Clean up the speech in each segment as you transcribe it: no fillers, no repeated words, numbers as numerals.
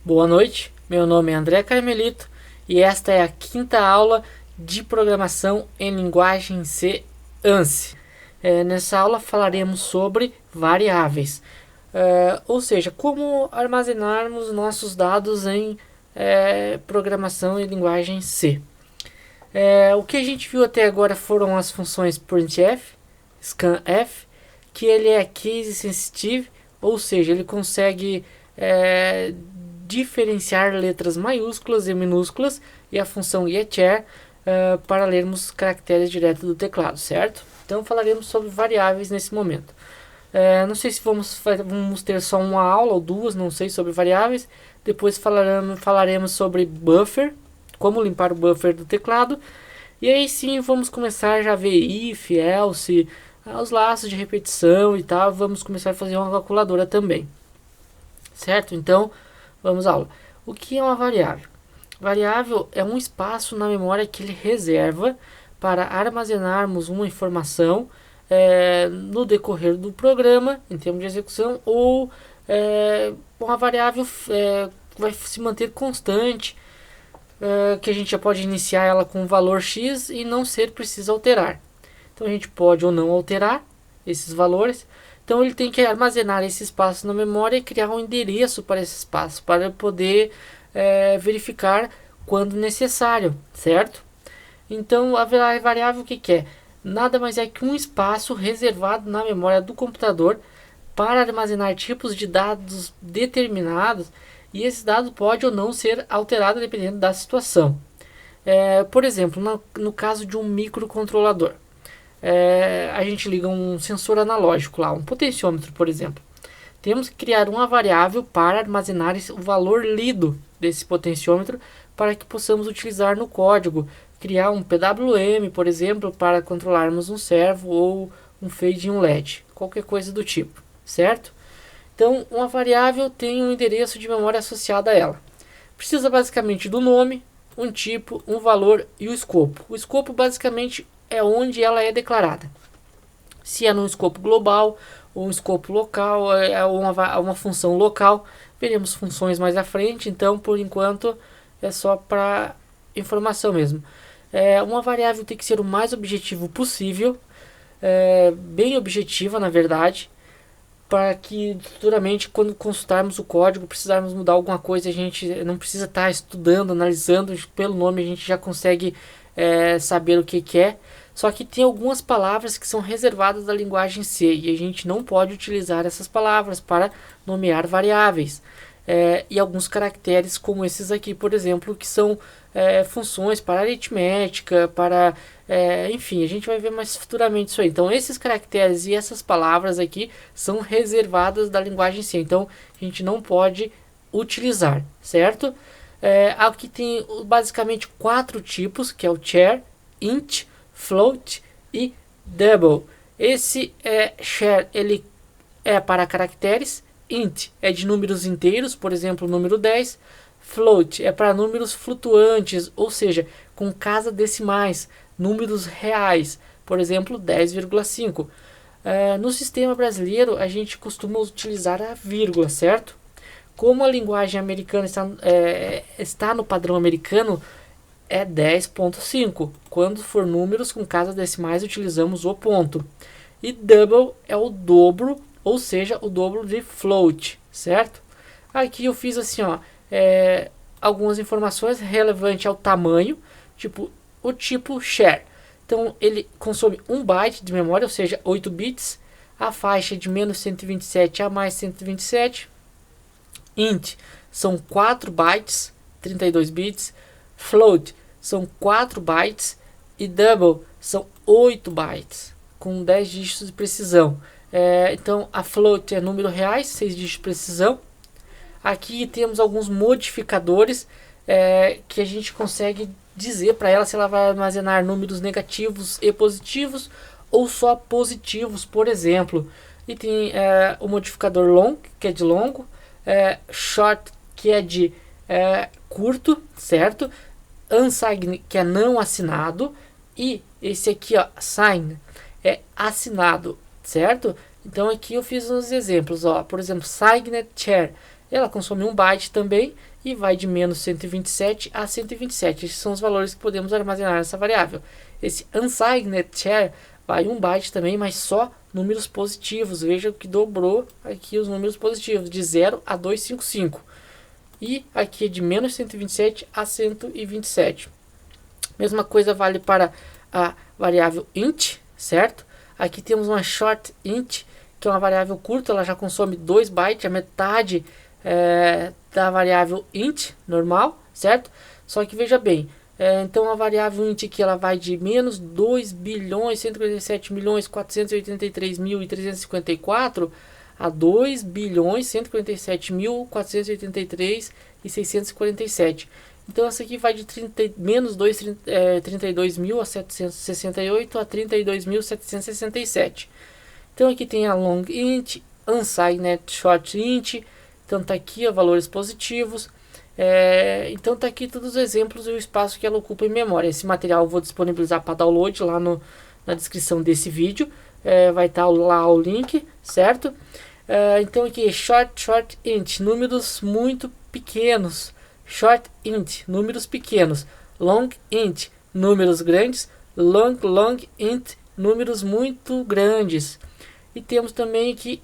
Boa noite, meu nome é André Carmelito e esta é a quinta aula de programação em linguagem C ANSI. Nessa aula falaremos sobre variáveis, ou seja, como armazenarmos nossos dados em programação em linguagem C. O que a gente viu até agora foram as funções printf, scanf, que ele é case sensitive, ou seja, ele consegue diferenciar letras maiúsculas e minúsculas, e a função getChar para lermos caracteres direto do teclado, certo? Então falaremos sobre variáveis nesse momento. Não sei se vamos ter só uma aula ou duas, não sei, sobre variáveis. Depois falaremos sobre buffer, como limpar o buffer do teclado. E aí sim vamos começar já a ver if, else, os laços de repetição e tal. Vamos começar a fazer uma calculadora também. Certo? Então, vamos à aula. O que é uma variável? Variável é um espaço na memória que ele reserva para armazenarmos uma informação no decorrer do programa, em termos de execução, ou uma variável vai se manter constante, que a gente já pode iniciar ela com um valor X e não ser preciso alterar. Então a gente pode ou não alterar esses valores. Então ele tem que armazenar esse espaço na memória e criar um endereço para esse espaço, para poder verificar quando necessário, certo? Então a variável o que é? Nada mais é que um espaço reservado na memória do computador para armazenar tipos de dados determinados, e esse dado pode ou não ser alterado dependendo da situação. Por exemplo, no caso de um microcontrolador, a gente liga um sensor analógico lá, um potenciômetro, por exemplo. Temos que criar uma variável para armazenar o valor lido desse potenciômetro para que possamos utilizar no código. Criar um PWM, por exemplo, para controlarmos um servo ou um fade em um LED, qualquer coisa do tipo, certo? Então, uma variável tem um endereço de memória associado a ela. Precisa basicamente do nome, um tipo, um valor e o escopo. O escopo basicamente é onde ela é declarada. Se é num escopo global ou um escopo local, é uma função local. Veremos funções mais à frente, então por enquanto é só para informação mesmo. Uma variável tem que ser o mais objetivo possível, bem objetiva na verdade, para que futuramente, quando consultarmos o código, precisarmos mudar alguma coisa, a gente não precisa estar estudando, analisando, pelo nome a gente já consegue saber o que é. Só que tem algumas palavras que são reservadas da linguagem C e a gente não pode utilizar essas palavras para nomear variáveis. E alguns caracteres como esses aqui, por exemplo, que são funções para aritmética, para enfim, a gente vai ver mais futuramente isso aí. Então esses caracteres e essas palavras aqui são reservadas da linguagem C, então a gente não pode utilizar, certo? Aqui tem basicamente 4 tipos, que é o char, int, float e double. Esse char ele é para caracteres, int é de números inteiros, por exemplo, o número 10. Float é para números flutuantes, ou seja, com casas decimais, números reais, por exemplo, 10,5. No sistema brasileiro, a gente costuma utilizar a vírgula, certo? Como a linguagem americana está no padrão americano, é 10.5. Quando for números com casas decimais, utilizamos o ponto. E double é o dobro, ou seja, o dobro de float, certo? Aqui eu fiz assim, ó, algumas informações relevantes ao tamanho, tipo o tipo char. Então ele consome 1 byte de memória, ou seja, 8 bits. A faixa de menos 127 a mais 127. Int são 4 bytes, 32 bits. Float são 4 bytes e double são 8 bytes, com 10 dígitos de precisão. Então a float é número reais, 6 dígitos de precisão. Aqui temos alguns modificadores que a gente consegue dizer para ela se ela vai armazenar números negativos e positivos ou só positivos, por exemplo. E tem o modificador long, que é de longo, short, que é de curto, certo? Unsigned, que é não assinado, e esse aqui, ó, sign, é assinado, certo? Então aqui eu fiz uns exemplos, ó, por exemplo, signed char ela consome 1 byte também e vai de menos 127 a 127. Esses são os valores que podemos armazenar nessa variável. Esse unsigned char vai 1 byte também, mas só números positivos. Veja que dobrou aqui os números positivos, de 0 a 255. E aqui é de menos 127 a 127. Mesma coisa vale para a variável int, certo? Aqui temos uma short int, que é uma variável curta, ela já consome 2 bytes, a metade da variável int normal, certo? Só que veja bem, então a variável int aqui ela vai de menos 2.147.483.354 a 2.147.483.647. Então essa aqui vai de menos 32.000 a 768 a 32.767. Então aqui tem a long int, unsigned short int. Então tá aqui valores positivos. Então tá aqui todos os exemplos e o espaço que ela ocupa em memória. Esse material eu vou disponibilizar para download lá na descrição desse vídeo. Vai estar lá o link, certo? Então aqui short int, números muito pequenos. Short int, números pequenos. Long int, números grandes. Long int, números muito grandes. E temos também aqui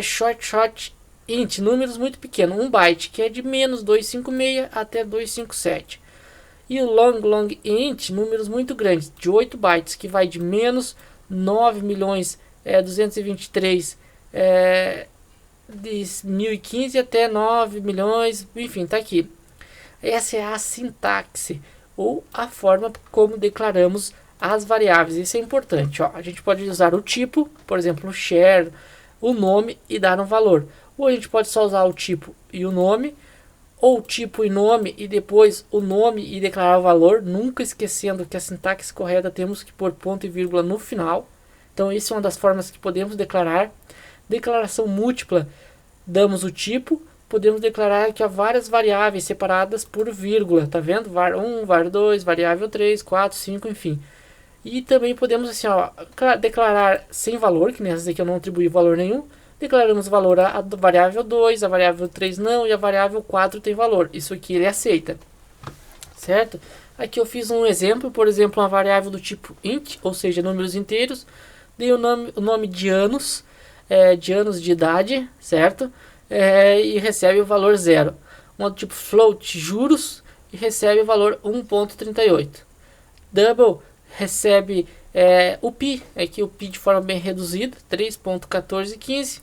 short int, números muito pequenos, 1 byte, que é de menos 256 até 257. E o long int, números muito grandes, de 8 bytes, que vai de menos 9.223 de 1015 até 9 milhões, enfim, tá aqui. Essa é a sintaxe, ou a forma como declaramos as variáveis. Isso é importante, ó. A gente pode usar o tipo, por exemplo, o char, o nome e dar um valor. Ou a gente pode só usar o tipo e o nome, ou tipo e nome e depois o nome e declarar o valor, nunca esquecendo que a sintaxe correta temos que pôr ponto e vírgula no final. Então isso é uma das formas que podemos declarar. Declaração múltipla, damos o tipo, podemos declarar que há várias variáveis separadas por vírgula, tá vendo? var1, var2, variável 3, 4, 5, enfim. E também podemos assim, ó, declarar sem valor, que nessa aqui eu não atribuí valor nenhum. Declaramos valor a variável 2, a variável 3 não, e a variável 4 tem valor. Isso aqui ele aceita, certo? Aqui eu fiz um exemplo, por exemplo, uma variável do tipo int, ou seja, números inteiros. Dei o nome de anos de idade, certo? E recebe o valor 0. Um outro tipo float, juros, e recebe o valor 1.38. Double recebe o pi, aqui o pi de forma bem reduzida, 3.1415.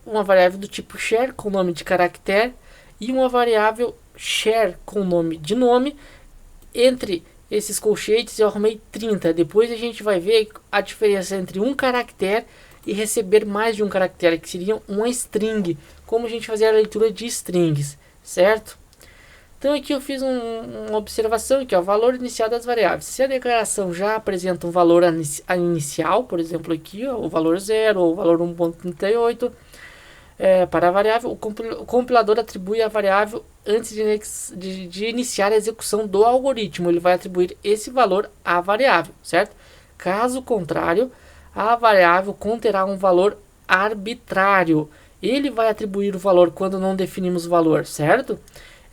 Uma variável do tipo char com nome de caractere e uma variável char com nome de nome. Entre esses colchetes eu arrumei 30. Depois a gente vai ver a diferença entre um caractere e receber mais de um caractere, que seria uma string, como a gente fazia a leitura de strings, certo? Então aqui eu fiz uma observação aqui, ó, valor inicial das variáveis. Se a declaração já apresenta um valor inicial, por exemplo aqui, ó, o valor 0 ou o valor 1.38, para a variável, o compilador atribui a variável antes de iniciar a execução do algoritmo. Ele vai atribuir esse valor à variável, certo? Caso contrário, a variável conterá um valor arbitrário. Ele vai atribuir o valor quando não definimos o valor, certo?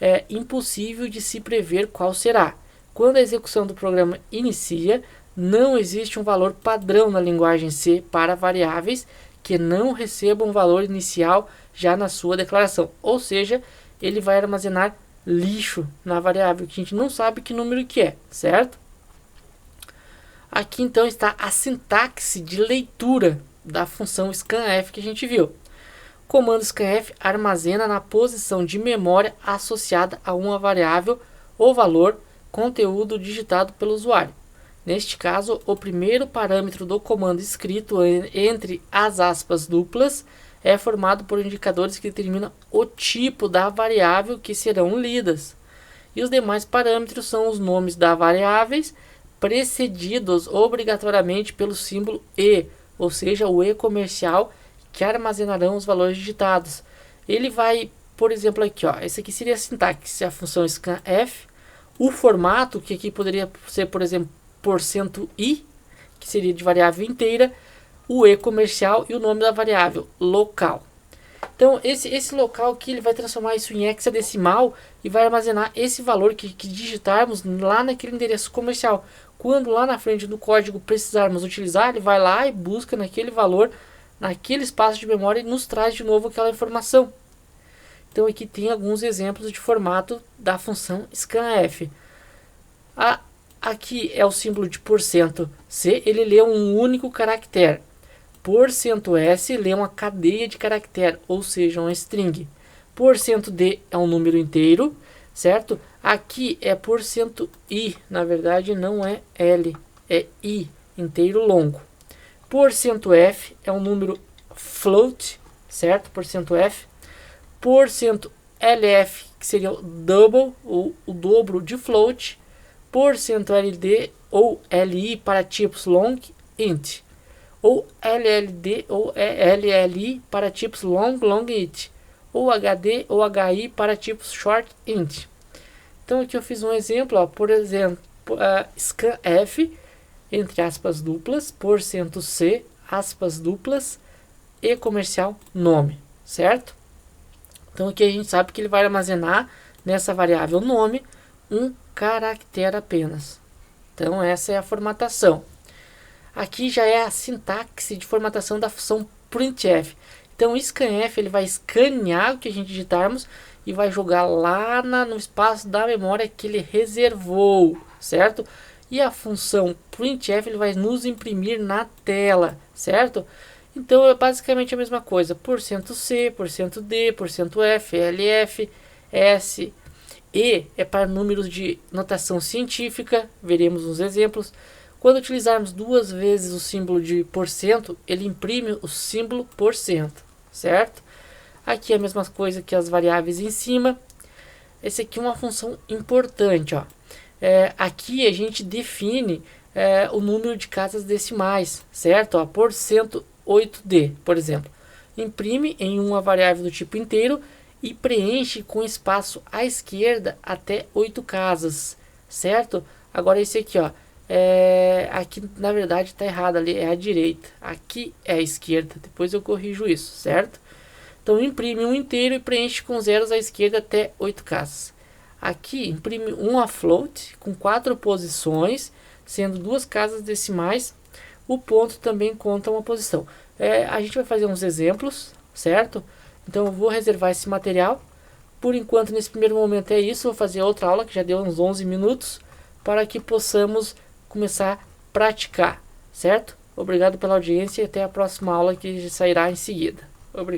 É impossível de se prever qual será. Quando a execução do programa inicia, não existe um valor padrão na linguagem C para variáveis que não recebam um valor inicial já na sua declaração. Ou seja, ele vai armazenar lixo na variável que a gente não sabe que número que é, certo? Aqui então está a sintaxe de leitura da função scanf que a gente viu. O comando scanf armazena na posição de memória associada a uma variável o valor conteúdo digitado pelo usuário. Neste caso, o primeiro parâmetro do comando escrito entre as aspas duplas é formado por indicadores que determinam o tipo da variável que serão lidas. E os demais parâmetros são os nomes das variáveis, precedidos obrigatoriamente pelo símbolo E, ou seja, o E comercial, que armazenarão os valores digitados. Ele vai, por exemplo, aqui, ó, esse aqui seria a sintaxe, a função scanf, o formato, que aqui poderia ser, por exemplo, %i, que seria de variável inteira, o E comercial e o nome da variável, local. Então esse local aqui ele vai transformar isso em hexadecimal e vai armazenar esse valor que digitarmos lá naquele endereço comercial. Quando lá na frente do código precisarmos utilizar, ele vai lá e busca naquele valor, naquele espaço de memória e nos traz de novo aquela informação. Então aqui tem alguns exemplos de formato da função scanf. Aqui é o símbolo de %C, ele lê um único caractere. %S lê uma cadeia de caractere, ou seja, uma string. %D é um número inteiro, certo? Aqui é %I, na verdade não é L, é I, inteiro longo. %F é um número float, certo? %F. %LF, que seria o double, ou o dobro de float. %LD ou LI para tipos long int, ou LLD ou LLI para tipos long int, ou HD ou HI para tipos short int. Então aqui eu fiz um exemplo, ó, por exemplo, scanf, entre aspas duplas, %C, aspas duplas, e comercial nome, certo? Então aqui a gente sabe que ele vai armazenar nessa variável nome um caractere apenas. Então essa é a formatação. Aqui já é a sintaxe de formatação da função printf. Então o scanf ele vai escanear o que a gente digitarmos e vai jogar lá no espaço da memória que ele reservou, certo? E a função printf ele vai nos imprimir na tela, certo? Então é basicamente a mesma coisa, %C, %D, %F, LF, S, E é para números de notação científica, veremos uns exemplos. Quando utilizarmos duas vezes o símbolo de %, ele imprime o símbolo %, certo? Aqui é a mesma coisa que as variáveis em cima. Esse aqui é uma função importante, ó. Aqui a gente define o número de casas decimais, certo? Ó, %8D, por exemplo. Imprime em uma variável do tipo inteiro e preenche com espaço à esquerda até 8 casas, certo? Agora esse aqui, ó, aqui na verdade está errado, ali é a direita, aqui é a esquerda, depois eu corrijo isso, certo? Então imprime um inteiro e preenche com zeros à esquerda até 8 casas. Aqui imprime uma float com 4 posições, sendo 2 casas decimais. O ponto também conta uma posição. A gente vai fazer uns exemplos, certo? Então eu vou reservar esse material. Por enquanto, nesse primeiro momento é isso. Vou fazer outra aula que já deu uns 11 minutos para que possamos começar a praticar, certo? Obrigado pela audiência e até a próxima aula que sairá em seguida. Obrigado.